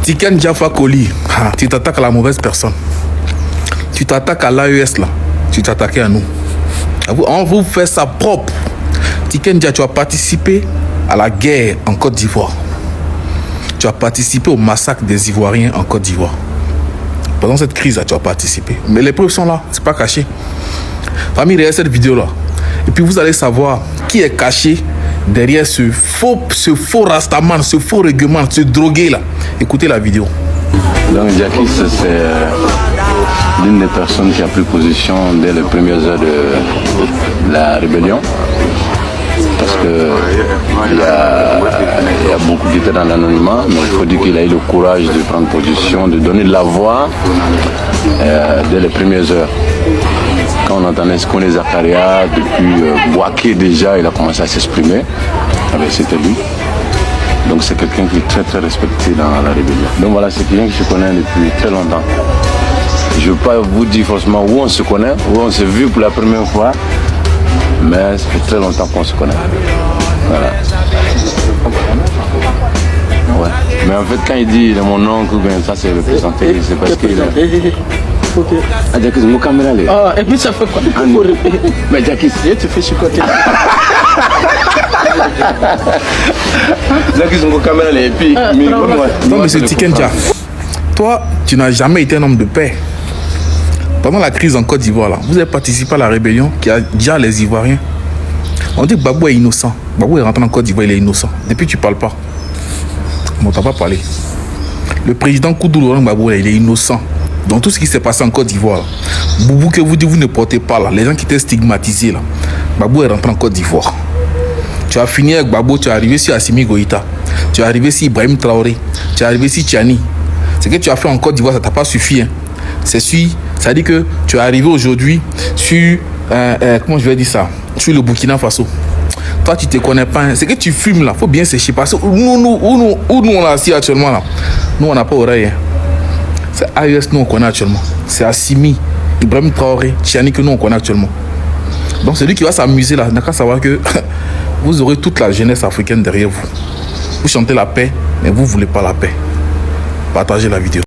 Tiken Jah Fakoly, tu t'attaques à la mauvaise personne. Tu t'attaques à l'AES là. Tu t'attaques à nous. On vous fait ça propre. Tiken Jah, tu as participé à la guerre en Côte d'Ivoire. Tu as participé au massacre des Ivoiriens en Côte d'Ivoire. Pendant cette crise là, tu as participé. Mais les preuves sont là, c'est pas caché. Famille, regardez cette vidéo là. Et puis vous allez savoir qui est caché derrière ce faux rastaman, ce faux règlement, ce drogué là. Écoutez la vidéo. Donc Jackie, c'est l'une des personnes qui a pris position dès les premières heures de la rébellion. Parce qu'il y a beaucoup qui étaient dans l'anonymat, mais il faut dire qu'il a eu le courage de prendre position, de donner de la voix dès les premières heures. Quand on entendait Skoné Zakaria, depuis Bouaké déjà, il a commencé à s'exprimer. C'était lui. Donc c'est quelqu'un qui est très très respecté dans la rébellion. Donc voilà, c'est quelqu'un que je connais depuis très longtemps. Je ne veux pas vous dire forcément où on se connaît, où on s'est vu pour la première fois, mais ça fait très longtemps qu'on se connaît. Voilà. Ouais. Mais en fait, quand il dit mon oncle, ça c'est représenté, c'est parce qu'il est... Okay. Ah, Jackie, c'est mon caméra là. Ah, et puis ça fait quoi? Mais Jackie, tu fais chicoter. Jackie, c'est mon caméra là. Et puis, non, monsieur Tiken Jah, toi, tu n'as jamais été un homme de paix. Pendant la crise en Côte d'Ivoire, là, vous avez participé à la rébellion qui a déjà les Ivoiriens. On dit que Gbagbo est innocent. Gbagbo est rentré en Côte d'Ivoire, il est innocent. Depuis, tu ne parles pas. On ne t'a pas parlé. Le président Koudou Laurent Gbagbo, il est innocent. Dans tout ce qui s'est passé en Côte d'Ivoire, Boubou que vous dites, vous ne portez pas là. Les gens qui étaient stigmatisés là. Gbagbo est rentré en Côte d'Ivoire. Tu as fini avec Gbagbo, tu es arrivé sur Assimi Goïta. Tu es arrivé sur Ibrahim Traoré. Tu es arrivé sur Tchani. Ce que tu as fait en Côte d'Ivoire, ça ne t'a pas suffi. Hein. Ça dit que tu es arrivé aujourd'hui sur, comment je vais dire ça, sur le Burkina Faso. Toi, tu ne te connais pas. Hein. C'est que tu fumes là, il faut bien sécher. Parce que nous, on est assis actuellement là. Nous, on n'a pas oreille. Hein. C'est AES nous on connaît actuellement. C'est Assimi, Ibrahim Traoré, Tchani que nous on connaît actuellement. Donc celui qui va s'amuser là, n'a qu'à savoir que vous aurez toute la jeunesse africaine derrière vous. Vous chantez la paix, mais vous ne voulez pas la paix. Partagez la vidéo.